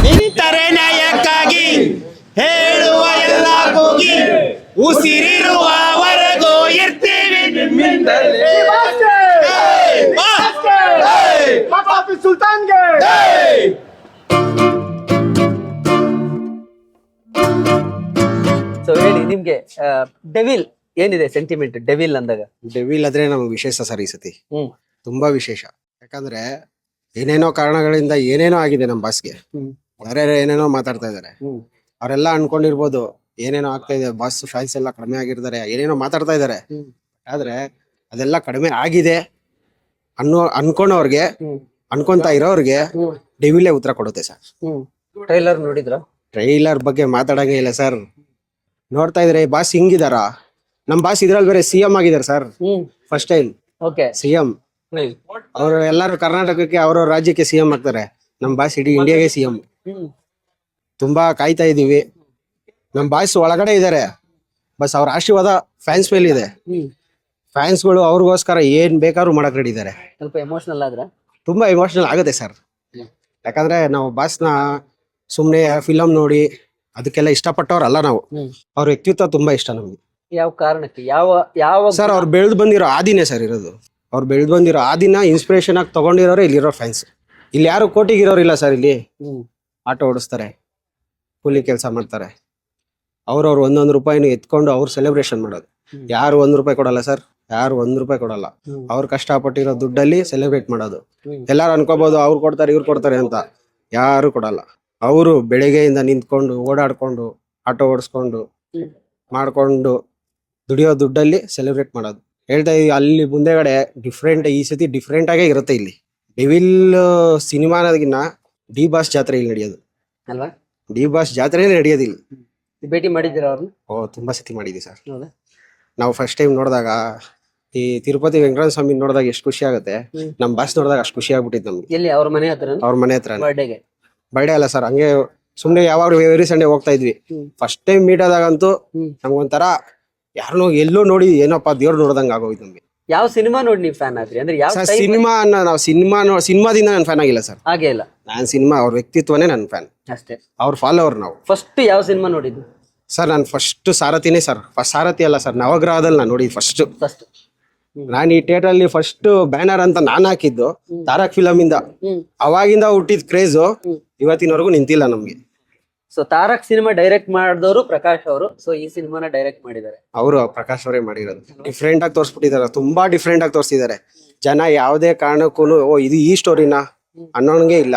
ನಿಂತರೆ ನ್ಯಾಯಕ್ಕಾಗಿ ಹೇಳುವ ಎಲ್ಲ ಕೂಗಿ ಉಸಿರಿರುವವರೆಗೂ ಇರ್ತೀವಿ ನಿಮ್ಮಿಂದಲೇ. ಸುಲ್ತಾನ್ಗೆ ಸೊ ಹೇಳಿ ನಿಮ್ಗೆ ಡೆವಿಲ್ ಏನಿದೆ ಸೆಂಟಿಮೆಂಟ್ ಡೆವಿಲ್ ಅಂದಾಗ? ಡೆವಿಲ್ ಆದ್ರೆ ನಮ್ಗೆ ವಿಶೇಷ ಸರ್ ಈ ಸತಿ ತುಂಬಾ ವಿಶೇಷ. ಯಾಕಂದ್ರೆ ಏನೇನೋ ಕಾರಣಗಳಿಂದ ಏನೇನೋ ಆಗಿದೆ ನಮ್ಮ ಬಾಸ್ಗೆ. ಬೇರೆ ಏನೇನೋ ಮಾತಾಡ್ತಾ ಇದಾರೆ. ಅವರೆಲ್ಲ ಅನ್ಕೊಂಡಿರ್ಬೋದು ಏನೇನೋ ಆಗ್ತಾ ಇದೆ, ಬಾಸ್ ಫ್ಯಾನ್ಸ್ ಎಲ್ಲ ಕಡಿಮೆ ಆಗಿರ್ತಾರೆ, ಏನೇನೋ ಮಾತಾಡ್ತಾ ಇದಾರೆ. ಆದ್ರೆ ಅದೆಲ್ಲ ಕಡಿಮೆ ಆಗಿದೆ ಅನ್ಕೊಂಡವ್ರಿಗೆ, ಅನ್ಕೊಂತಾ ಇರೋರ್ಗೆ ಡೆವಿಲೇ ಉತ್ತರ ಕೊಡುತ್ತೆ ಸರ್. ಟ್ರೈಲರ್ ನೋಡಿದ್ರ? ಟ್ರೈಲರ್ ಬಗ್ಗೆ ಮಾತಾಡಂಗೇ ಇಲ್ಲ ಸರ್. ನೋಡ್ತಾ ಇದ್ರೆ ಬಾಸ್ ಹಿಂಗಿದಾರ. ನಮ್ ಬಾಸ್ ಇದ್ರಲ್ಲಿ ಬೇರೆ ಸಿಎಂ ಆಗಿದಾರೆ ಸರ್. First time CM. ಅವರು ಎಲ್ಲಾರು ಕರ್ನಾಟಕಕ್ಕೆ ಅವ್ರವ್ರ ರಾಜ್ಯಕ್ಕೆ ಸಿಎಂ ಆಗ್ತಾರೆ. ನಮ್ ಬಾಸ್ ಇಡೀ ಇಂಡಿಯಾಗೆ ಸಿಎಂ. ತುಂಬಾ ಕಾಯ್ತಾ ಇದೀವಿ. ನಮ್ ಬಾಸ್ ಒಳಗಡೆ ಇದಾರೆ, ಬಸ್ ಅವ್ರ ಆಶೀರ್ವಾದ ಫ್ಯಾನ್ಸ್ ಮೇಲೆ ಇದೆ. ಫ್ಯಾನ್ಸ್ಗಳು ಅವ್ರಿಗೋಸ್ಕರ ಏನ್ ಬೇಕಾದ್ರೂ ಮಾಡಕ್ ರೆಡಿ ಇದಾರೆ. ಸ್ವಲ್ಪ ಎಮೋಷನಲ್ ಆದ್ರ? ತುಂಬಾ ಎಮೋಷನಲ್ ಆಗುತ್ತೆ ಸರ್. ಯಾಕಂದ್ರೆ ನಾವು ಬಾಸ್ನ ಸುಮ್ನೆ ಫಿಲಂ ನೋಡಿ ಅದಕ್ಕೆಲ್ಲ ಇಷ್ಟಪಟ್ಟವ್ರಲ್ಲ ನಾವು. ಅವ್ರ ವ್ಯಕ್ತಿತ್ವ ತುಂಬಾ ಇಷ್ಟ ನಮ್ಗೆ. ಯಾವ ಕಾರಣಕ್ಕೆ? ಯಾವ ಸರ್ ಅವ್ರು ಬೆಳೆದು ಬಂದಿರೋ ಆದಿನೇ ಸರ್ ಇರೋದು. ಅವ್ರು ಬೆಳೆದು ಬಂದಿರೋ ಆದಿನ ಇನ್ಸ್ಪಿರೇಷನ್ ಆಗಿ ತಗೊಂಡಿರೋರು ಇಲ್ಲಿರೋ ಫ್ಯಾನ್ಸ್. ಇಲ್ಲಿ ಯಾರು ಕೋಟಿಗಿರೋರಿಲ್ಲ ಸರ್. ಇಲ್ಲಿ ಆಟೋ ಓಡಿಸ್ತಾರೆ, ಕೂಲಿ ಕೆಲಸ ಮಾಡ್ತಾರೆ. ಅವ್ರವ್ರು ಒಂದೊಂದು ರೂಪಾಯಿನ ಎತ್ಕೊಂಡು ಅವ್ರು ಸೆಲೆಬ್ರೇಷನ್ ಮಾಡೋದು. ಯಾರು ₹1 ಕೊಡಲ್ಲ ಸರ್. ಯಾರು ₹1 ಕೊಡಲ್ಲ. ಅವ್ರು ಕಷ್ಟಪಟ್ಟಿರೋ ದುಡ್ಡಲ್ಲಿ ಸೆಲೆಬ್ರೇಟ್ ಮಾಡೋದು. ಎಲ್ಲಾರು ಅನ್ಕೋಬಹುದು ಅವ್ರು ಕೊಡ್ತಾರೆ ಇವ್ರು ಕೊಡ್ತಾರೆ ಅಂತ. ಯಾರು ಕೊಡಲ್ಲ. ಅವರು ಬೆಳಿಗ್ಗೆಯಿಂದ ನಿಂತ್ಕೊಂಡು ಓಡಾಡ್ಕೊಂಡು ಆಟೋ ಓಡಿಸ್ಕೊಂಡು ಮಾಡ್ಕೊಂಡು ದುಡಿಯೋ ದುಡ್ಡಲ್ಲಿ ಸೆಲೆಬ್ರೇಟ್ ಮಾಡೋದು. ಹೇಳ್ತಾ ಇದೀವಿ ಅಲ್ಲಿ ಮುಂದೆಗಡೆ ಡಿಫ್ರೆಂಟ್, ಈ ಸತಿ ಡಿಫ್ರೆಂಟ್ ಆಗೇ ಇರುತ್ತೆ. ಇಲ್ಲಿ ಡೆವಿಲ್ ಸಿನಿಮಾನಗಿನ್ನ ಡಿ ಬಾಸ್ ಜಾತ್ರೆ ಇಲ್ಲಿ ನಡೆಯೋದು ಅಲ್ವಾ? ಡಿ ಬಾಸ್ ಜಾತ್ರೆ ನಡೆಯೋದಿಲ್ಲ. ಭೇಟಿ ಮಾಡಿದ್ದೀರಾ ಅವ್ರನ್ನ? ತುಂಬಾ ಸತಿ ಮಾಡಿದ್ವಿ ಸರ್. ನಾವು ಫಸ್ಟ್ ಟೈಮ್ ನೋಡಿದಾಗ ಈ ತಿರುಪತಿ ವೆಂಕಟೇಶ್ವರ ಸ್ವಾಮಿ ನೋಡಿದಾಗ ಎಷ್ಟು ಖುಷಿ ಆಗುತ್ತೆ, ನಮ್ ಬಾಸ್ ನೋಡಿದಾಗ ಅಷ್ಟು ಖುಷಿ ಆಗ್ಬಿಟ್ಟಿತ್ತು ನಮ್ಗೆ. ಎಲ್ಲಿ? ಅವ್ರ ಮನೆ ಹತ್ರ? ಅವ್ರ ಮನೆ ಹತ್ರ. ಬರ್ಡೇಗೆ? ಬರ್ಡೇ ಅಲ್ಲ ಸರ್, ಹಂಗೆ ಸುಮ್ನೆ ಯಾವಾಗ ಎವ್ರಿ ಸಂಡೇ ಹೋಗ್ತಾ ಇದ್ವಿ. ಫಸ್ಟ್ ಟೈಮ್ ಮೀಟ್ ಆದಾಗಂತೂ ನಮ್ಗೊಂಥರ ಯಾರನ್ನೋ ಎಲ್ಲೋ ನೋಡಿ ಏನಪ್ಪಾ ದೇವ್ರು ನೋಡ್ದಂಗ ಆಗೋಯ್ತು ನಮ್ಗೆ. ಯಾವ ಸಿನಿಮಾ ನೋಡಿ ನೀವು ಫ್ಯಾನ್ ಆದ್ರಿ? ಅಂದ್ರೆ ಯಾವ ಸಿನಿಮಾ ನಾವು ಸಿನಿಮಾದಿಂದ ನಾನು ಫ್ಯಾನ್ ಆಗಿಲ್ಲ ಸರ್. ಹಾಗೆ ಇಲ್ಲ, ನಾನ್ ಸಿನಿಮಾ ಅವ್ರ ವ್ಯಕ್ತಿತ್ವನೇ ನನ್ ಫ್ಯಾನ್ ಅಷ್ಟೇ. ಅವ್ರ ಫಾಲೋವರ್ ನಾವು. ಫಸ್ಟ್ ಯಾವ ಸಿನಿಮಾ ನೋಡಿದ್ದು ಸರ್? ನಾನು ಫಸ್ಟ್ ಸಾರಥಿನೇ ಸರ್. ಫಸ್ಟ್ ಸಾರಥಿ ಅಲ್ಲ ಸರ್, ನವಗ್ರಹದಲ್ಲಿ ನಾನು ನೋಡಿ ಫಸ್ಟ್. ನಾನು ಈ ಥಿಯೇಟರ್ ಅಲ್ಲಿ ಫಸ್ಟ್ ಬ್ಯಾನರ್ ಅಂತ ನಾನ್ ಹಾಕಿದ್ದು ತಾರಕ್ ಫಿಲಂ ಇಂದ. ಅವಾಗಿಂದ ಹುಟ್ಟಿದ ಕ್ರೇಜ್ ಇವತ್ತಿನವರೆಗೂ ನಿಂತಿಲ್ಲ ನಮ್ಗೆ. ಸೊ ತಾರಕ್ ಸಿನಿಮಾ ಡೈರೆಕ್ಟ್ ಮಾಡಿದವರು ಪ್ರಕಾಶ್ ಅವರು. ಸೊ ಈ ಸಿನಿಮಾನ ಡೈರೆಕ್ಟ್ ಮಾಡಿದ್ದಾರೆ ಅವರು. ಪ್ರಕಾಶ್ ಅವರೇ ಮಾಡಿರೋದು. ಡಿಫ್ರೆಂಟ್ ಆಗಿ ತೋರಿಸ್ಬಿಟ್ಟಿದ್ದಾರೆ, ತುಂಬಾ ಡಿಫ್ರೆಂಟ್ ಆಗಿ ತೋರಿಸಿದ್ದಾರೆ. ಜನ ಯಾವುದೇ ಕಾರಣಕ್ಕೂ ಇದು ಈ ಸ್ಟೋರಿನ ಅನ್ನೋಂಗೆ ಇಲ್ಲ.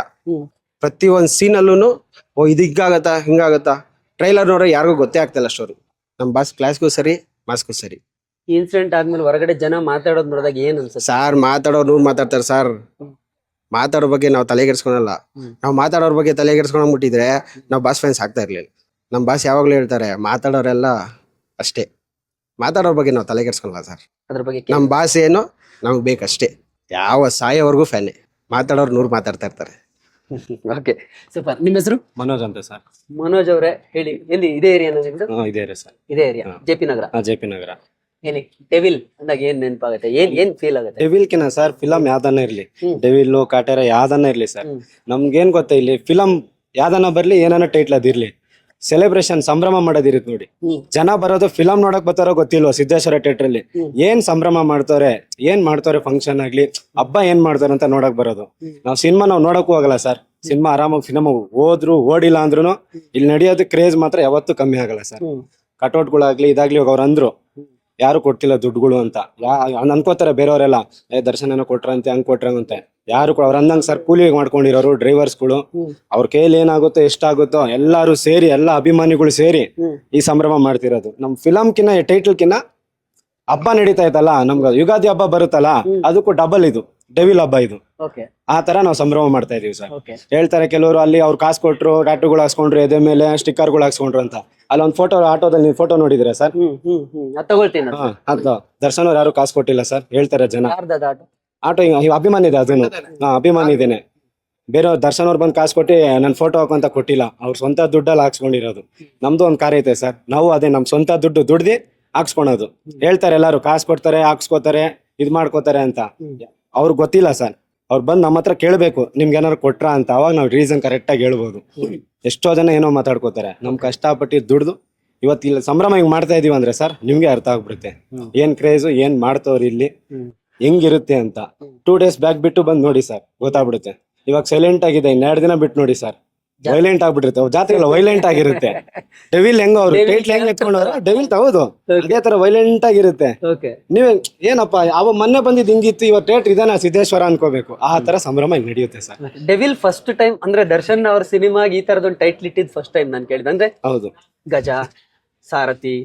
ಪ್ರತಿ ಒಂದ್ ಸೀನ್ ಅಲ್ಲೂ ಇದು ಹಿಂಗಾಗತ್ತಾ ಹಿಂಗಾಗತ್ತಾ. ಟ್ರೈಲರ್ ನೋಡ್ರೆ ಯಾರಿಗೂ ಗೊತ್ತೇ ಆಗ್ತಿಲ್ಲ ಸ್ಟೋರಿ. ನಮ್ ಬಾಸ್ ಕ್ಲಾಸ್ಗೂ ಸರಿ, ಮಾಸ್ಗೂ ಸರಿ. ಇನ್ಸಿಡೆಂಟ್ ಆದ್ಮೇಲೆ ಹೊರಗಡೆ ಜನ ಮಾತಾಡೋದ್ ನೋಡಿದಾಗ ಏನ್ ಅನ್ಸುತ್ತೆ ಸಾರ್? ಮಾತಾಡೋರು ಮಾತಾಡ್ತಾರೆ ಸರ್. ಮಾತಾಡೋ ಬಗ್ಗೆ ನಾವು ತಲೆಗೆಡ್ಸ್ಕೊಳಲ್ಲ. ನಾವು ಮಾತಾಡೋರ್ ಬಗ್ಗೆ ತಲೆಗೆಡ್ಸ್ಕೊಂಡ್ಬಿಟ್ಟಿದ್ರೆ ನಾವು ಬಾಸ್ ಫ್ಯಾನ್ಸ್ ಆಗ್ತಾ ಇರ್ಲಿಲ್ಲ. ನಮ್ ಬಾಸ್ ಯಾವಾಗ್ಲೂ ಹೇಳ್ತಾರೆ, ಮಾತಾಡೋರೆಲ್ಲ ಅಷ್ಟೇ, ಮಾತಾಡೋರ್ ಬಗ್ಗೆ ನಾವು ತಲೆಗೆಡ್ಸ್ಕೊಳಲ್ಲ ಸರ್. ಅದ್ರ ಬಗ್ಗೆ ನಮ್ ಬಾಸ್ ಏನು ನಮ್ಗೆ ಬೇಕಷ್ಟೇ. ಯಾವ ಸಾಯೋವರೆಗೂ ಫ್ಯಾನೇ. ಮಾತಾಡೋರು 100 ಮಾತಾಡ್ತಾ ಇರ್ತಾರೆ. Okay, super. ನಿಮ್ಮ ಹೆಸರು? ಮನೋಜ್ ಅಂತ ಸರ್. ಮನೋಜ್ ಅವರೇ, ಹೇಳಿ ಎಲ್ಲಿ ಇದೇ ಏರಿಯಾ ನಿಮ್ದು? ಇದೇ ಸರ್. ಇದೇ ಏರಿಯಾ, ಜೆ.ಪಿ. ನಗರ. ಜೆ.ಪಿ. ನಗರ. ಹೇಳಿ, ಡೆವಿಲ್ ಅಂದಾಗ ಏನ್ ನೆನಪಾಗುತ್ತೆ? ಏನ್ ಫೀಲ್ ಆಗುತ್ತೆ? ಡೆವಿಲ್ ಕಿನ ಸರ್ ಫಿಲಂ ಯಾವ್ದನ್ನ ಇರ್ಲಿ, ಡೆವಿಲ್ ಕಾಟೇರ ಯಾವ್ದನ್ನ ಇರ್ಲಿ ಸರ್, ನಮ್ಗೇನ್ ಗೊತ್ತಾ, ಇಲ್ಲಿ ಫಿಲಂ ಯಾವ್ದನ್ನ ಬರ್ಲಿ, ಏನನ್ನ ಟೈಟ್ಲ್ ಅದಿರ್ಲಿ, ಸೆಲೆಬ್ರೇಷನ್ ಸಂಭ್ರಮ ಮಾಡೋದಿರುತ್ತೆ ನೋಡಿ. ಜನ ಬರೋದು ಫಿಲಂ ನೋಡಕ್ ಬರ್ತಾರೋ ಗೊತ್ತಿಲ್ವ ಸಿದ್ದೇಶ್ವರ ಥಿಯೇಟರ್ ಅಲ್ಲಿ ಏನ್ ಸಂಭ್ರಮ ಮಾಡ್ತಾರೆ, ಏನ್ ಮಾಡ್ತಾರೆ, ಫಂಕ್ಷನ್ ಆಗ್ಲಿ ಹಬ್ಬ ಏನ್ ಮಾಡ್ತಾರೆ ಅಂತ ನೋಡಕ್ ಬರೋದು. ನಾವು ಸಿನಿಮಾ ನಾವು ನೋಡಕ್ಕೂ ಆಗಲ್ಲ ಸರ್. ಸಿನಿಮಾ ಆರಾಮಾಗಿ ಸಿನಿಮಾ ಹೋದ್ರು ಓಡಿಲ್ಲ ಅಂದ್ರೂ ಇಲ್ಲಿ ನಡೆಯೋದು ಕ್ರೇಜ್ ಮಾತ್ರ ಯಾವತ್ತೂ ಕಮ್ಮಿ ಆಗಲ್ಲ ಸರ್. ಕಟೌಟ್ಗಳಾಗ್ಲಿ ಇದಾಗ್ಲಿ ಅವ್ರು ಅಂದ್ರು ಯಾರು ಕೊಡ್ತಿಲ್ಲ ದುಡ್ಡುಗಳು ಅಂತ ಅನ್ಕೋತಾರೆ ಬೇರೆಯವರೆಲ್ಲ. ದರ್ಶನ ಏನೋ ಕೊಟ್ರಂತೆ, ಹಂಗ್ ಕೊಟ್ರಂತೆ. ಯಾರು ಅವ್ರ ಅಂದಂಗ್ ಸರ್ ಕೂಲಿ ಮಾಡ್ಕೊಂಡಿರೋರು ಡ್ರೈವರ್ಸ್ಗಳು, ಅವ್ರ ಕೈಯಲ್ಲಿ ಏನಾಗುತ್ತೋ ಎಷ್ಟಾಗುತ್ತೋ ಎಲ್ಲಾರು ಸೇರಿ, ಎಲ್ಲ ಅಭಿಮಾನಿಗಳು ಸೇರಿ ಈ ಸಂಭ್ರಮ ಮಾಡ್ತಿರೋದು. ನಮ್ ಫಿಲಂಕಿನ್ನ ಟೈಟಲ್ಕಿನ್ನ ಹಬ್ಬ ನಡೀತಾ ಇತ್ತಲ್ಲ, ನಮ್ಗೆ ಯುಗಾದಿ ಹಬ್ಬ ಬರುತ್ತಲ್ಲ, ಅದಕ್ಕೂ ಡಬಲ್ ಇದು ಡೆವಿಲ್ ಹಬ್ಬ ಇದು. ಆ ತರ ನಾವು ಸಂಭ್ರಮ ಮಾಡ್ತಾ ಇದೀವಿ ಸರ್. ಹೇಳ್ತಾರೆ ಕೆಲವರು, ಅಲ್ಲಿ ಅವ್ರು ಕಾಸು ಕೊಟ್ರು, ಟ್ಯಾಟೂಗಳು ಹಾಕ್ಸ್ಕೊಂಡ್ರು, ಎದೆ ಮೇಲೆ ಸ್ಟಿಕ್ಕರ್ಗಳು ಹಾಕ್ಸ್ಕೊಂಡ್ರು ಅಂತ. ಅಲ್ಲಿ ಒಂದು ಫೋಟೋ, ಆಟೋದಲ್ಲಿ ನೀವು ಫೋಟೋ ನೋಡಿದ್ರೆ ಸರ್? ದರ್ಶನ್ ಅವ್ರು ಯಾರು ಕಾಸು ಕೊಟ್ಟಿಲ್ಲ ಸರ್, ಹೇಳ್ತಾರೆ ಜನ. ಆಟೋ ಅಭಿಮಾನಿ ಇದೆ, ಅದನ್ನು ಅಭಿಮಾನಿ ಇದೇನೆ. ಬೇರೆ ದರ್ಶನ್ ಅವ್ರು ಬಂದು ಕಾಸು ಕೊಟ್ಟು ನನ್ ಫೋಟೋ ಹಾಕಂತ ಕೊಟ್ಟಿಲ್ಲ, ಅವ್ರ ಸ್ವಂತ ದುಡ್ಡಲ್ಲಿ ಹಾಕ್ಸ್ಕೊಂಡಿರೋದು. ನಮ್ದು ಒಂದ್ ಕಾರ್ಯ ಐತೆ ಸರ್, ನಾವು ಅದೇ ನಮ್ ಸ್ವಂತ ದುಡ್ಡು ದುಡ್ದು ಹಾಕ್ಸ್ಕೊಳೋದು. ಹೇಳ್ತಾರೆ ಎಲ್ಲಾರು ಕಾಸು ಕೊಡ್ತಾರೆ, ಹಾಕ್ಸ್ಕೊತಾರೆ, ಇದ್ ಮಾಡ್ಕೋತಾರೆ ಅಂತ ಅವ್ರಿಗೆ ಗೊತ್ತಿಲ್ಲ ಸರ್. ಅವ್ರು ಬಂದು ನಮ್ಮ ಹತ್ರ ಕೇಳ್ಬೇಕು ನಿಮ್ಗೆ ಏನಾರು ಕೊಟ್ರಾ ಅಂತ, ಅವಾಗ ನಾವು ರೀಸನ್ ಕರೆಕ್ಟ್ ಆಗಿ ಹೇಳ್ಬೋದು. ಎಷ್ಟೋ ಜನ ಏನೋ ಮಾತಾಡ್ಕೋತಾರೆ. ನಮ್ ಕಷ್ಟಪಟ್ಟು ದುಡ್ದು ಇವತ್ತು ಇಲ್ಲಿ ಸಂಭ್ರಮ ಹಿಂಗ್ ಮಾಡ್ತಾ ಇದೀವಿ ಅಂದ್ರೆ ಸರ್ ನಿಮ್ಗೆ ಅರ್ಥ ಆಗ್ಬಿಡುತ್ತೆ ಏನ್ ಕ್ರೇಜು, ಏನ್ ಮಾಡ್ತವ್ರಿ ಇಲ್ಲಿ, ಹೆಂಗಿರುತ್ತೆ ಅಂತ. 2 days ಬ್ಯಾಕ್ ಬಿಟ್ಟು ಬಂದ್ ನೋಡಿ ಸರ್, ಗೊತ್ತಾಗ್ಬಿಡುತ್ತೆ. ಇವಾಗ ಸೈಲೆಂಟ್ ಆಗಿದೆ, 2 ದಿನ ಬಿಟ್ಟು ನೋಡಿ ಸರ್, ವೈಲೆಂಟ್ ಆಗ್ಬಿಟ್ಟಿರುತ್ತೆ. ಜಾತ್ರೆ ಎಲ್ಲ ವೈಲೆಂಟ್ ಆಗಿರುತ್ತೆ. ಡೆವಿಲ್ ಹೆಂಗ ಅವ್ರು ಟೈಟ್ಲ್ ಹೆಂಗ್ ಎತ್ಕೊಂಡವ್ರ ಡೆವಿಲ್ ಹೌದು ಅದೇ ತರ ವೈಲೆಂಟ್ ಆಗಿರುತ್ತೆ. ನೀವೇ ಏನಪ್ಪಾ ಅವ ಮೊನ್ನೆ ಬಂದಿದ್ ಹಿಂಗಿತ್ತು, ಇವತ್ತು ಥಿಯೇಟರ್ ಇದಾನ ಸಿದ್ದೇಶ್ವರ ಅನ್ಕೋಬೇಕು. ಆ ತರ ಸಂಭ್ರಮ ಹಿಂಗ್ ನಡೆಯುತ್ತೆ ಸರ್. ಡೆವಿಲ್ ಫಸ್ಟ್ ಟೈಮ್ ಅಂದ್ರೆ ದರ್ಶನ್ ಅವ್ರ ಸಿನಿಮಾಗೆ ಈ ತರದೊಂದು ಟೈಟ್ಲ್ ಇಟ್ಟಿದ್ ಫಸ್ಟ್ ಟೈಮ್ ನಾನು ಕೇಳಿದೆ. ಅಂದ್ರೆ ಹೌದು ಗಜ, ಸಾರಥಿ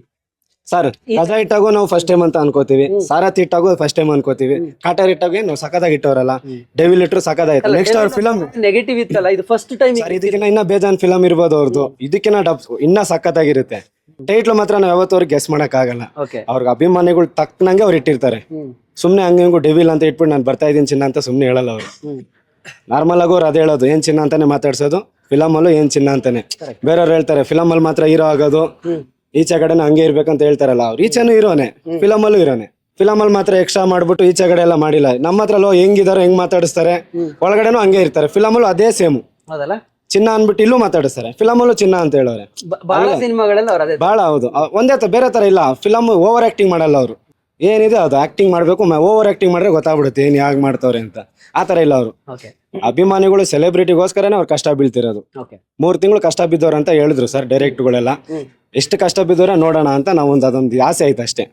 ಸರ್, ಗಜ ಇಟ್ಟಾಗು ನಾವು ಫಸ್ಟ್ ಟೈಮ್ ಅಂತ ಅನ್ಕೋತೀವಿ, ಸಾರಥಿ ಇಟ್ಟಾಗು ಫಸ್ಟ್ ಟೈಮ್ ಅನ್ಕೋತೀವಿ, ಕಾಟರ್ ಇಟ್ಟಾಗ ನಾವು ಸಖತ್ತಾಗಿ ಇಟ್ಟವರಲ್ಲ, ಡೆವಿಲ್ ಇಟ್ಟರು ಸಖತ್ತಾಯ್ತು. ನೆಕ್ಸ್ಟ್ ಅವ್ರ ಫಿಲಮ್ ನೆಗೆಟಿವ್ ಇತ್ತಲ್ಲ, ಇದು ಫಸ್ಟ್ ಟೈಮ್. ಇದಕ್ಕಿನ್ನ ಇನ್ನ ಬೇಜಾನ್ ಫಿಲಮ್ ಇರ್ಬೋದು ಅವ್ರದ್ದು, ಇದಕ್ಕಿನ್ನ ಇನ್ನ ಸಖತ್ತಾಗಿರುತ್ತೆ. ಟೈಟ್ಲ್ ಮಾತ್ರ ನಾವ್ ಯಾವತ್ತವ್ರಿಗೆ ಗೆಸ್ ಮಾಡಕ್ ಆಗಲ್ಲ. ಅವ್ರಿಗೆ ಅಭಿಮಾನಿಗಳು ತಕ್ಕನಂಗೆ ಅವ್ರು ಇಟ್ಟಿರ್ತಾರೆ. ಸುಮ್ನೆ ಹಂಗೂ ಡೆವಿಲ್ ಅಂತ ಇಟ್ಬಿಟ್ಟು ನಾನು ಬರ್ತಾ ಇದೀನಿ ಚಿನ್ನ ಅಂತ ಸುಮ್ನೆ ಹೇಳಲ್ಲ ಅವ್ರು. ನಾರ್ಮಲ್ ಆಗಿ ಅವ್ರು ಅದೇ ಹೇಳೋದು, ಏನ್ ಚಿನ್ನ ಅಂತಾನೆ ಮಾತಾಡ್ಸೋದು, ಫಿಲಮ್ ಅಲ್ಲೂ ಏನ್ ಚಿನ್ನ ಅಂತಾನೆ. ಬೇರೆಯವ್ರು ಹೇಳ್ತಾರೆ ಫಿಲಮ್ ಅಲ್ಲಿ ಮಾತ್ರ ಹೀರೋ ಆಗೋದು, ಈಚೆ ಕಡೆ ಹಂಗೆ ಇರ್ಬೇಕಂತ ಹೇಳ್ತಾರಲ್ಲ, ಅವ್ರು ಈಚೆನೂ ಇರೋನೆ, ಫಿಲಮ್ ಅಲ್ಲೂ ಇರೋನೆ. ಫಿಲಮ್ ಅಲ್ಲಿ ಮಾತ್ರ ಎಕ್ಸ್ಟ್ರಾ ಮಾಡ್ಬಿಟ್ಟು ಈಚೆ ಕಡೆ ಎಲ್ಲ ಮಾಡಿಲ್ಲ. ನಮ್ಮ ಹತ್ರ ಹೆಂಗಿದಾರೋ ಹೆಂಗ್ ಮಾತಾಡಿಸ್ತಾರೆ, ಒಳಗಡೆನೂ ಹಂಗೆ ಇರ್ತಾರೆ. ಫಿಲಮ್ ಅಲ್ಲೂ ಅದೇ ಸೇಮ್ ಚಿನ್ನ ಅನ್ಬಿಟ್ಟು ಇಲ್ಲೂ ಮಾತಾಡಿಸ್ತಾರೆ, ಫಿಲಮ್ ಅಲ್ಲೂ ಚಿನ್ನ ಅಂತ ಹೇಳೋರೆ. ಬಹಳ ಸಿನಿಮಾಗಳಲ್ಲಿ ಬಹಳ ಹೌದು, ಒಂದೇ ಬೇರೆ ತರ ಇಲ್ಲ. ಫಿಲಮ್ ಓವರ್ ಆಕ್ಟಿಂಗ್ ಮಾಡಲ್ಲ ಅವರು, ಏನಿದೆ ಅದು ಆಕ್ಟಿಂಗ್ ಮಾಡ್ಬೇಕು. ಓವರ್ ಆಕ್ಟಿಂಗ್ ಮಾಡಿದ್ರೆ ಗೊತ್ತಾಗ್ಬಿಡುತ್ತೆ ಏನ್ ಯಾಗ್ ಮಾಡ್ತವ್ರೆ ಅಂತ. ಆತರ ಇಲ್ಲ ಅವರು. ಅಭಿಮಾನಿಗಳು ಸೆಲೆಬ್ರಿಟಿಗೋಸ್ಕರನೇ ಅವ್ರು ಕಷ್ಟ ಬೀಳ್ತಿರೋದು. 3 ತಿಂಗಳು ಕಷ್ಟ ಬಿದ್ದವ್ರ ಅಂತ ಹೇಳಿದ್ರು ಸರ್ ಡೈರೆಕ್ಟ್ಗಳೆಲ್ಲ. ಎಷ್ಟು ಕಷ್ಟ ಬಿದ್ದವ್ರ ನೋಡೋಣ ಅಂತ ನಾವು ಅದೊಂದು ಆಸೆ ಆಯ್ತು ಅಷ್ಟೇ.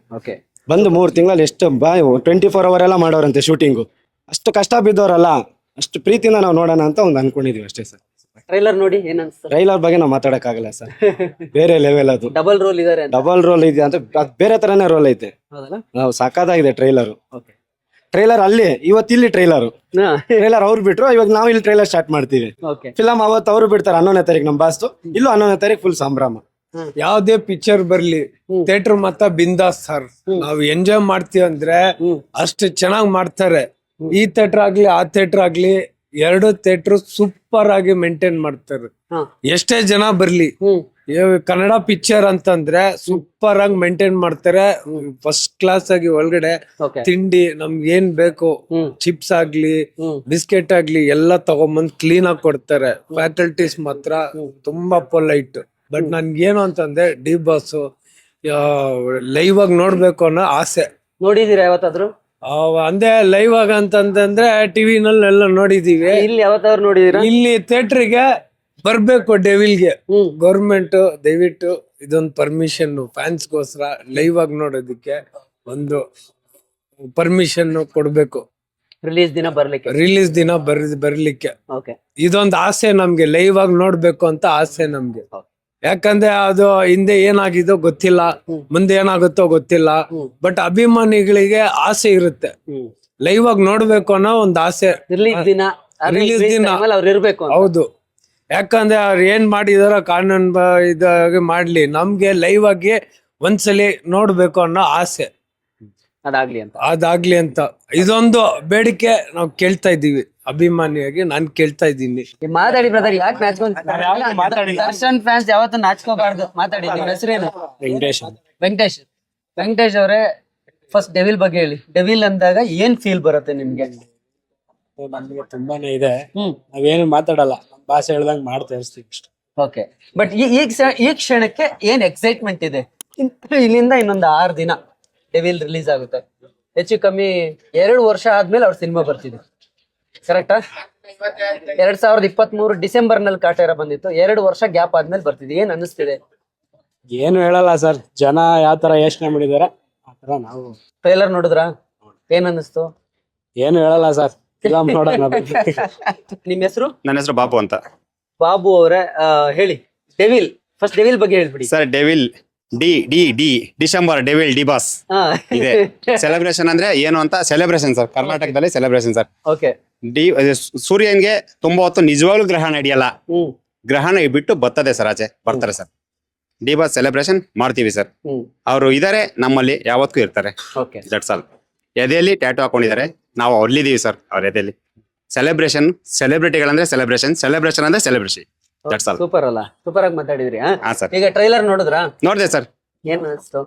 ಬಂದು 3 ತಿಂಗಳಲ್ಲಿ ಎಷ್ಟು 24 hour ಎಲ್ಲ ಮಾಡೋರಂತೆ ಶೂಟಿಂಗು. ಅಷ್ಟು ಕಷ್ಟ ಬಿದ್ದವ್ರಲ್ಲ, ಅಷ್ಟು ಪ್ರೀತಿಯಿಂದ ನಾವು ನೋಡೋಣ ಅಂತ ಒಂದು ಅನ್ಕೊಂಡಿದೀವಿ ಅಷ್ಟೇ ಸರ್. ಟ್ರೈಲರ್ ನೋಡಿ ಏನ್ ಅನ್ಸುತ್ತೆ? ಟ್ರೈಲರ್ ಬಗ್ಗೆ ನಾವು ಮಾತಾಡಕ್ ಆಗಲ್ಲ ಸರ್, ಬೇರೆ ಲೆವೆಲ್ ಅದು. ಡಬಲ್ ರೋಲ್ ಇದಾರೆ, ಡಬಲ್ ರೋಲ್ ಇದೆ ಅಂತ ಬೇರೆ ತರನೇ ರೋಲ್ ಐತೆ. ನಾವು ಸಾಕಾಗಿದೆ ಟ್ರೈಲರ್. ಟ್ರೈಲರ್ ಅಲ್ಲಿ ಇವತ್ತು ಇಲ್ಲಿ ಟ್ರೈಲರ್ ಅವ್ರು ಬಿಟ್ರು, ಇವಾಗ ನಾವು ಇಲ್ಲಿ ಟ್ರೈಲರ್ ಸ್ಟಾರ್ಟ್ ಮಾಡ್ತೀವಿ. ಫಿಲಮ್ ಅವತ್ತು ಅವ್ರು ಬಿಡ್ತಾರೆ 11ನೇ ತಾರೀಕು ನಮ್ ಬಾಸ್ತು, ಇಲ್ಲೂ 11ನೇ ತಾರೀಕು ಫುಲ್ ಸಂಭ್ರಮ. ಯಾವ್ದೇ ಪಿಕ್ಚರ್ ಬರ್ಲಿ ಥಿಯೇಟರ್ ಮತ್ತ ಬಿಂದಾಸ್ ಸರ್, ನಾವ್ ಎಂಜಾಯ್ ಮಾಡ್ತೀವಿ ಅಂದ್ರೆ ಅಷ್ಟು ಚೆನ್ನಾಗ್ ಮಾಡ್ತಾರೆ. ಈ ಥಿಯೇಟರ್ ಆಗ್ಲಿ ಆ ಥಿಯೇಟರ್ ಆಗ್ಲಿ, 2 ಥಿಯೇಟರ್ ಸೂಪರ್ ಆಗಿ ಮೇಂಟೈನ್ ಮಾಡ್ತಾರೆ. ಎಷ್ಟೇ ಜನ ಬರ್ಲಿ, ಕನ್ನಡ ಪಿಕ್ಚರ್ ಅಂತಂದ್ರೆ ಸೂಪರ್ ಆಗಿ ಮೇಂಟೈನ್ ಮಾಡ್ತಾರೆ. ಫಸ್ಟ್ ಕ್ಲಾಸ್ ಆಗಿ ಒಳಗಡೆ ತಿಂಡಿ ನಮ್ಗೆ ಏನ್ ಬೇಕು, ಚಿಪ್ಸ್ ಆಗ್ಲಿ ಬಿಸ್ಕೆಟ್ ಆಗ್ಲಿ ಎಲ್ಲ ತಗೊಂಬಂದ್ ಕ್ಲೀನ್ ಆಗಿ ಕೊಡ್ತಾರೆ. ಫ್ಯಾಕಲ್ಟೀಸ್ ಮಾತ್ರ ತುಂಬಾ ಪೊಲೈಟ್. ಬಟ್ ನನ್ಗೇನು ಅಂತಂದ್ರೆ ಡಿ ಬಾಸ್ ಲೈವ್ ಆಗಿ ನೋಡ್ಬೇಕು ಅನ್ನೋ ಆಸೆ. ನೋಡಿದೀರಾ ಯಾವತ್ತಾದ್ರು? ಅಂದೇ ಲೈವ್ ಆಗ ಅಂತಂದ್ರೆ ಟಿವಿನಲ್ಲಿ ಎಲ್ಲ ನೋಡಿದೀವಿ. ಇಲ್ಲಿ ಯಾವತ್ತಾದ್ರು ನೋಡಿದೀರಾ? ಇಲ್ಲಿ ಥಿಯೇಟರ್ಗೆ ಬರ್ಬೇಕು ಡೆವಿಲ್ಗೆ. ಗೌರ್ಮೆಂಟ್ ದಯವಿಟ್ಟು ಇದೊಂದು ಪರ್ಮಿಷನ್ ಫ್ಯಾನ್ಸ್ಗೋಸ್ಕರ ಲೈವ್ ಆಗಿ ನೋಡೋದಕ್ಕೆ ಒಂದು ಪರ್ಮಿಷನ್ ಕೊಡ್ಬೇಕು. ರಿಲೀಸ್ ದಿನ ಬರ್ಲಿಕ್ಕೆ ಇದೊಂದು ಆಸೆ ನಮ್ಗೆ, ಲೈವ್ ಆಗಿ ನೋಡ್ಬೇಕು ಅಂತ ಆಸೆ ನಮ್ಗೆ. ಯಾಕಂದ್ರೆ ಅದು ಹಿಂದೆ ಏನಾಗಿದೋ ಗೊತ್ತಿಲ್ಲ, ಮುಂದೆ ಏನಾಗುತ್ತೋ ಗೊತ್ತಿಲ್ಲ. ಬಟ್ ಅಭಿಮಾನಿಗಳಿಗೆ ಆಸೆ ಇರುತ್ತೆ, ಲೈವ್ ಆಗಿ ನೋಡ್ಬೇಕು ಅನ್ನೋ ಒಂದು ಆಸೆ. ರಿಲೀಸ್ ದಿನ ಹೌದು. ಯಾಕಂದ್ರೆ ಅವ್ರು ಏನ್ ಮಾಡಿದಾರೋ ಕಾನೂನ್ ಇದಾಗಿ ಮಾಡ್ಲಿ, ನಮ್ಗೆ ಲೈವ್ ಆಗಿ ಒಂದ್ಸಲಿ ನೋಡ್ಬೇಕು ಅನ್ನೋ ಆಸೆ. ಅದಾಗ್ಲಿ ಅಂತ ಇದೊಂದು ಬೇಡಿಕೆ ನಾವು ಕೇಳ್ತಾ ಇದ್ದೀವಿ. ಅಭಿಮಾನಿಯಾಗಿ ನಾನ್ ಕೇಳ್ತಾ ಇದ್ದೀನಿ. ಮಾತಾಡಿ ಬ್ರದರ್, ಯಾಕೆ ದರ್ಶನ್ ಫ್ಯಾನ್ಸ್ ಯಾವತ್ತೂ ನಾಚ್ಕೋಬಾರ್ದು. ಮಾತಾಡಿ. ನಿಮ್ಮ ಹೆಸರೇನು? ವೆಂಕಟೇಶ್ ಅವರೇ, ಫಸ್ಟ್ ಡೆವಿಲ್ ಬಗ್ಗೆ ಹೇಳಿ. ಡೆವಿಲ್ ಅಂದಾಗ ಏನ್ ಫೀಲ್ ಬರುತ್ತೆ ನಿಮ್ಗೆ? ನಮ್ಗೆ ತುಂಬಾನೇ ಇದೆ, ನಾವೇನು ಮಾತಾಡಲ್ಲ, ನಮ್ಮ ಭಾಷೆ ಹೇಳ್ದಂಗ್ ಮಾಡ್ತಾ ಇರ್ತೀವಿ ಅಷ್ಟೇ. ಓಕೆ, ಬಟ್ ಈ ಕ್ಷಣಕ್ಕೆ ಏನ್ ಎಕ್ಸೈಟ್ಮೆಂಟ್ ಇದೆ? ಇಲ್ಲಿಂದ ಇನ್ನೊಂದು 6 ದಿನ ಡೆವಿಲ್ ರಿಲೀಸ್ ಆಗುತ್ತೆ. ಹೆಚ್ಚು ಕಮ್ಮಿ 2 ವರ್ಷ ಆದ್ಮೇಲೆ ಅವ್ರ ಸಿನಿಮಾ ಬರ್ತಿದೆ, ಕರೆಕ್ಟಾ? 2023 ಡಿಸೆಂಬರ್ ನಲ್ಲಿ ಕಾಟೇರ ಬಂದಿತ್ತು. 2 ವರ್ಷ ಗ್ಯಾಪ್ ಆದ್ಮೇಲೆ ಬರ್ತಿದೆ. ಏನ್ ಅನ್ನಿಸ್ತಿದೆ? ಏನು ಹೇಳಲ್ಲ ಸರ್, ಜನ ಯಾವ ತರ ಯೋಚನೆ ಮಾಡಿದಾರೆ ಆತರ ನಾವು. ಟ್ರೈಲರ್ ನೋಡಿದ್ರಾ? ಏನ್ ಅನ್ನಿಸ್ತು? ಏನು ಹೇಳಲ್ಲ ಸರ್, ಫಿಲಂ ನೋಡೋಣ. ನಿಮ್ ಹೆಸರು? ನನ್ನ ಹೆಸರು ಬಾಬು ಅಂತ. ಬಾಬು ಅವರೇ, ಹೇಳಿ ಡೆವಿಲ್, ಫಸ್ಟ್ ಡೆವಿಲ್ ಬಗ್ಗೆ ಹೇಳ್ಬಿಡಿ sir. Devil December devil D boss ಇದೆ. ಸೆಲೆಬ್ರೇಷನ್ ಅಂದ್ರೆ ಏನು ಅಂತ ಸೆಲೆಬ್ರೇಷನ್ ಸರ್, ಕರ್ನಾಟಕದಲ್ಲಿ ಸೆಲೆಬ್ರೇಷನ್ ಸರ್. ಓಕೆ. ಸೂರ್ಯನ್ಗೆ ತುಂಬಾ ಹೊತ್ತು ನಿಜವಾಗ್ಲೂ ಗ್ರಹಣ ಹಿಡಿಯಲ್ಲ, ಗ್ರಹಣ ಬಿಟ್ಟು ಬರ್ತದೆ ಸರ್, ಆಚೆ ಬರ್ತಾರೆ ಸರ್. ಡಿ ಬಾಸ್ ಸೆಲೆಬ್ರೇಷನ್ ಮಾಡ್ತೀವಿ ಸರ್. ಅವರು ಇದಾರೆ ನಮ್ಮಲ್ಲಿ, ಯಾವತ್ತೂ ಇರ್ತಾರೆ. That's all. ಎದೆಯಲ್ಲಿ ಟ್ಯಾಟೂ ಹಾಕೊಂಡಿದ್ದಾರೆ, ನಾವು ಅಲ್ಲಿದೀವಿ ಸರ್ ಅವ್ರ ಎದೆಯಲ್ಲಿ. ಸೆಲೆಬ್ರೇಷನ್, ಸೆಲೆಬ್ರಿಟಿಗಳಂದ್ರೆ ಸೆಲೆಬ್ರೇಷನ್ ಅಂದ್ರೆ ಸೆಲೆಬ್ರೇಷನ್. ಸೂಪರ್ ಅಲ್ಲ? ಸೂಪರ್ ಆಗಿ ಮಾತಾಡಿದ್ರಿ. ಹಾ ಸರ್. ಈಗ ಟ್ರೈಲರ್ ನೋಡಿದ್ರಾ? ನೋಡಿದೆ ಸರ್. ಏನ್ ಅನಿಸ್ತು?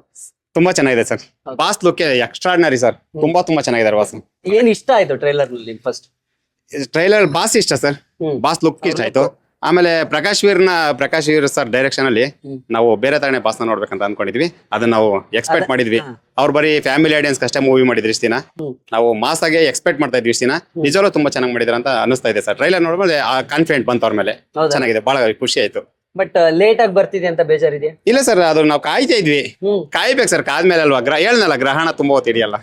ತುಂಬಾ ಚೆನ್ನಾಗಿದೆ sir. Boss look extraordinary sir. ತುಂಬಾ ಚೆನ್ನಾಗಿದ್ದಾರೆ ಬಾಸ್. ಏನ್ ಇಷ್ಟ ಆಯ್ತು ಟ್ರೈಲರ್ ನಲ್ಲಿ ಫಸ್ಟ್? ಟ್ರೈಲರ್ ಬಾಸ್ ಇಷ್ಟ ಸರ್. ಬಾಸ್ ಲುಕ್ ಇಷ್ಟ ಆಯ್ತು. ಆಮೇಲೆ ಪ್ರಕಾಶ್ ವೀರ್ ಸರ್ ಡೈರೆಕ್ಷನ್ ಅಲ್ಲಿ ನಾವು ಬೇರೆ ತರನೇ ಬಾಸ್ನ ನೋಡ್ಬೇಕಂತ ಅನ್ಕೊಂಡಿದ್ವಿ. ಅದನ್ನ ನಾವು ಎಕ್ಸ್ಪೆಕ್ಟ್ ಮಾಡಿದ್ವಿ. ಅವ್ರು ಬರೀ ಫ್ಯಾಮಿಲಿ ಆಡಿಯನ್ಸ್ ಅಷ್ಟೇ ಮೂವಿ ಮಾಡಿದ್ರು ಇಷ್ಟ ದಿನ. ನಾವು ಮಾಸ್ ಆಗಿ ಎಕ್ಸ್ಪೆಕ್ಟ್ ಮಾಡ್ತಾ ಇದ್ವಿ ಇಷ್ಟ ದಿನ. ನಿಜವಾಗ್ಲೂ ತುಂಬಾ ಚೆನ್ನಾಗಿ ಮಾಡಿದ್ರು ಅಂತ ಅನಿಸ್ತಾ ಇದೆ ಸರ್. ಟ್ರೈಲರ್ ನೋಡ್ಬೋದು ಕಾನ್ಫಿಡೆಂಟ್ ಬಂತು ಅವ್ರ ಮೇಲೆ. ಚೆನ್ನಾಗಿದೆ, ಬಹಳ ಖುಷಿ ಆಯ್ತು. ಬಟ್ ಲೇಟ್ ಆಗಿ ಬರ್ತಿದೆ ಅಂತ ಬೇಜಾರಿದೆ? ಇಲ್ಲ ಸರ್, ಅದು ನಾವು ಕಾಯ್ತಾ ಇದ್ವಿ. ಕಾಯ್ಬೇಕು ಸರ್, ಕಾದ್ಮೇಲೆ ಅಲ್ವಾ. ಹೇಳ್ನಲ್ಲ, ಗ್ರಹಣ ತುಂಬಾ ಹೊತ್ತು ಹಿಡಿಯಲ್ಲ,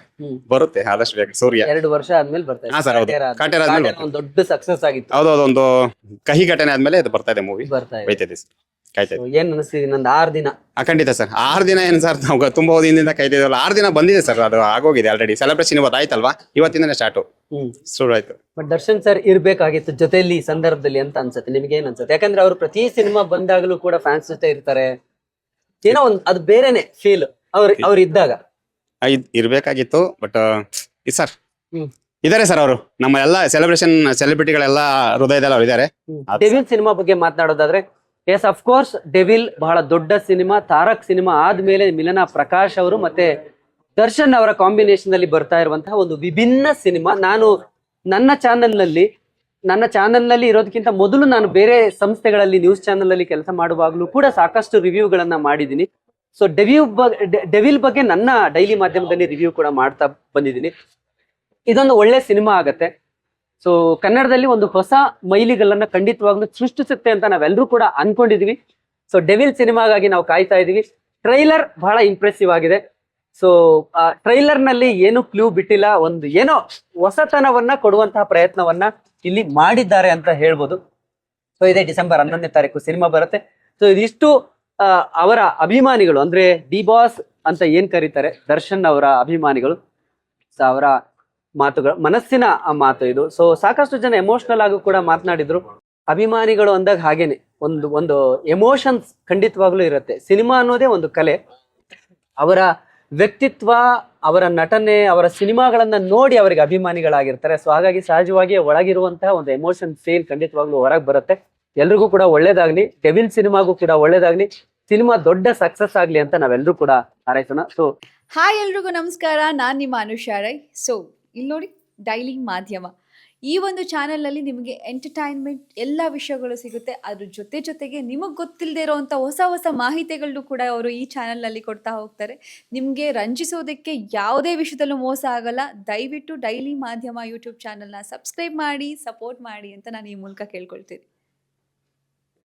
ಬರುತ್ತೆ ಆದಷ್ಟು ಬೇಗ. ಸೂರ್ಯ 2 ವರ್ಷ ಆದ್ಮೇಲೆ ಬರ್ತಾ ಹಾ ಸರ್, ಹೌದು. ಕಾಟೇರ ಆದ್ಮೇಲೆ ಒಂದು ದೊಡ್ಡ ಸಕ್ಸಸ್ ಆಗಿತ್ತು. ಹೌದೌದು, ಒಂದು ಕಹಿ ಘಟನೆ ಆದ್ಮೇಲೆ ಇದು ಬರ್ತಾ ಇದೆ ಮೂವಿ. ಬರ್ತಾ ಇದೆ. ಬೈತಾ ಇದೆ ಸರ್, ಕಾಯ್ತಾ ಇದೆ. ಏನ್ ಅನಿಸ್ತಿದೆ? ನಂದು 6 ದಿನ. ಖಂಡಿತ ಸರ್. 6 ದಿನ ಏನ್ ಸರ್, ನಾವು ತುಂಬಾ ದಿನದಿಂದ ಕಾಯ್ತಿದ್ವಲ್ಲ. 6 ದಿನ ಬಂದಿದೆ ಸರ್, ಅದು ಆಗೋಗಿದೆ ಆಲ್ರೆಡಿ. ಸೆಲೆಬ್ರೇಷನ್ ಇವತ್ತು ಆಯ್ತಲ್ವಾ, ಇವತ್ತಿಂದನೇ ಸ್ಟಾರ್ಟ್ ಶುರು ಆಯ್ತು. ಬಟ್ ದರ್ಶನ್ ಸರ್ ಇರ್ಬೇಕಾಗಿತ್ತು ಜೊತೆಲಿ ಈ ಸಂದರ್ಭದಲ್ಲಿ ಅಂತ ಅನ್ಸುತ್ತೆ. ನಿಮ್ಗೆ ಏನ್ ಅನ್ಸುತ್ತೆ? ಯಾಕಂದ್ರೆ ಅವರು ಪ್ರತಿ ಸಿನಿಮಾ ಬಂದಾಗಲೂ ಕೂಡ ಫ್ಯಾನ್ಸ್ ಜೊತೆ ಇರ್ತಾರೆ. ಏನೋ ಒಂದು ಅದು ಬೇರೆನೆ ಫೀಲ್ ಅವ್ರು ಇದ್ದಾಗ. ಇರ್ಬೇಕಾಗಿತ್ತು, ಬಟ್ ಸರ್ ಇದಾರೆ ಸರ್ ಅವರು. ನಮ್ಮ ಎಲ್ಲ ಸೆಲೆಬ್ರಿಟಿಗಳೆಲ್ಲ ಹೃದಯದಲ್ಲಿ ಅವ್ರು ಇದಾರೆ. ಡೆವಿಲ್ ಸಿನಿಮಾ ಬಗ್ಗೆ ಮಾತನಾಡೋದಾದ್ರೆ, ಎಸ್ ಅಫ್ ಕೋರ್ಸ್ ಡೆವಿಲ್ ಬಹಳ ದೊಡ್ಡ ಸಿನಿಮಾ. ತಾರಕ್ ಸಿನಿಮಾ ಆದ್ಮೇಲೆ ಮಿಲನ ಪ್ರಕಾಶ್ ಅವರು ಮತ್ತೆ ದರ್ಶನ್ ಅವರ ಕಾಂಬಿನೇಷನ್ ಅಲ್ಲಿ ಬರ್ತಾ ಇರುವಂತಹ ಒಂದು ವಿಭಿನ್ನ ಸಿನಿಮಾ. ನಾನು ನನ್ನ ಚಾನೆಲ್ ನಲ್ಲಿ ಇರೋದಕ್ಕಿಂತ ಮೊದಲು ನಾನು ಬೇರೆ ಸಂಸ್ಥೆಗಳಲ್ಲಿ ನ್ಯೂಸ್ ಚಾನೆಲ್ ಅಲ್ಲಿ ಕೆಲಸ ಮಾಡುವಾಗ್ಲೂ ಕೂಡ ಸಾಕಷ್ಟು ರಿವ್ಯೂಗಳನ್ನ ಮಾಡಿದ್ದೀನಿ. ಸೊ ಡೆವಿಲ್ ಬಗ್ಗೆ ನನ್ನ ಡೈಲಿ ಮಾಧ್ಯಮದಲ್ಲಿ ರಿವ್ಯೂ ಕೂಡ ಮಾಡ್ತಾ ಬಂದಿದ್ದೀನಿ. ಇದೊಂದು ಒಳ್ಳೆ ಸಿನಿಮಾ ಆಗತ್ತೆ. ಸೊ ಕನ್ನಡದಲ್ಲಿ ಒಂದು ಹೊಸ ಮೈಲಿಗಲ್ಲನ್ನ ಖಂಡಿತವಾಗ್ಲೂ ಸೃಷ್ಟಿಸುತ್ತೆ ಅಂತ ನಾವೆಲ್ಲರೂ ಕೂಡ ಅನ್ಕೊಂಡಿದೀವಿ. ಸೊ ಡೆವಿಲ್ ಸಿನಿಮಾಗಾಗಿ ನಾವು ಕಾಯ್ತಾ ಇದೀವಿ. ಟ್ರೈಲರ್ ಬಹಳ ಇಂಪ್ರೆಸಿವ್ ಆಗಿದೆ. ಸೊ ಆ ಟ್ರೈಲರ್ ನಲ್ಲಿ ಏನು ಕ್ಲೂ ಬಿಟ್ಟಿಲ್ಲ, ಒಂದು ಏನೋ ಹೊಸತನವನ್ನ ಕೊಡುವಂತಹ ಪ್ರಯತ್ನವನ್ನ ಇಲ್ಲಿ ಮಾಡಿದ್ದಾರೆ ಅಂತ ಹೇಳ್ಬೋದು. ಸೊ ಇದೇ ಡಿಸೆಂಬರ್ 11ನೇ ತಾರೀಕು ಸಿನಿಮಾ ಬರುತ್ತೆ. ಸೊ ಇದಿಷ್ಟು ಅವರ ಅಭಿಮಾನಿಗಳು, ಅಂದ್ರೆ ಡಿ ಬಾಸ್ ಅಂತ ಏನ್ ಕರೀತಾರೆ ದರ್ಶನ್ ಅವರ ಅಭಿಮಾನಿಗಳು, ಸೊ ಅವರ ಮಾತುಗಳು, ಮನಸ್ಸಿನ ಮಾತು ಇದು. ಸೊ ಸಾಕಷ್ಟು ಜನ ಎಮೋಷನಲ್ ಆಗಿ ಕೂಡ ಮಾತನಾಡಿದ್ರು. ಅಭಿಮಾನಿಗಳು ಅಂದಾಗ ಹಾಗೇನೆ ಒಂದು ಎಮೋಷನ್ಸ್ ಖಂಡಿತವಾಗ್ಲೂ ಇರುತ್ತೆ. ಸಿನಿಮಾ ಅನ್ನೋದೇ ಒಂದು ಕಲೆ. ಅವರ ವ್ಯಕ್ತಿತ್ವ, ಅವರ ನಟನೆ, ಅವರ ಸಿನಿಮಾಗಳನ್ನ ನೋಡಿ ಅವರಿಗೆ ಅಭಿಮಾನಿಗಳಾಗಿರ್ತಾರೆ. ಸೊ ಹಾಗಾಗಿ ಸಹಜವಾಗಿ ಒಳಗಿರುವಂತಹ ಒಂದು ಎಮೋಷನ್ ಫೀಲ್ ಖಂಡಿತವಾಗ್ಲೂ ಹೊರಗೆ ಬರುತ್ತೆ. ಎಲ್ರಿಗೂ ಕೂಡ ಒಳ್ಳೇದಾಗ್ಲಿ, ಡೆವಿಲ್ ಸಿನಿಮಾಗೂ ಕೂಡ ಒಳ್ಳೇದಾಗ್ಲಿ, ಸಿನಿಮಾ ದೊಡ್ಡ ಸಕ್ಸಸ್ ಆಗ್ಲಿ ಅಂತ ನಾವೆಲ್ಲರೂ ಕೂಡ ಹಾರೈಸೋಣ. ಸೊ ಹಾಯ್ ಎಲ್ರಿಗೂ ನಮಸ್ಕಾರ, ನಾನು ನಿಮ್ಮ ಅನುಷಾ ರೈ. ಸೊ ಇಲ್ಲಿ ನೋಡಿ, ಡೈಲಿ ಮಾಧ್ಯಮ ಈ ಒಂದು ಚಾನಲಲ್ಲಿ ನಿಮಗೆ ಎಂಟರ್ಟೈನ್ಮೆಂಟ್ ಎಲ್ಲ ವಿಷಯಗಳು ಸಿಗುತ್ತೆ. ಅದ್ರ ಜೊತೆಗೆ ನಿಮಗೆ ಗೊತ್ತಿಲ್ಲದೆ ಇರೋವಂಥ ಹೊಸ ಮಾಹಿತಿಗಳನ್ನು ಕೂಡ ಅವರು ಈ ಚಾನಲ್ನಲ್ಲಿ ಕೊಡ್ತಾ ಹೋಗ್ತಾರೆ. ನಿಮಗೆ ರಂಜಿಸೋದಕ್ಕೆ ಯಾವುದೇ ವಿಷಯದಲ್ಲೂ ಮೋಸ ಆಗಲ್ಲ. ದಯವಿಟ್ಟು ಡೈಲಿ ಮಾಧ್ಯಮ ಯೂಟ್ಯೂಬ್ ಚಾನಲ್ನ ಸಬ್ಸ್ಕ್ರೈಬ್ ಮಾಡಿ, ಸಪೋರ್ಟ್ ಮಾಡಿ ಅಂತ ನಾನು ಈ ಮೂಲಕ ಕೇಳ್ಕೊಳ್ತೀನಿ.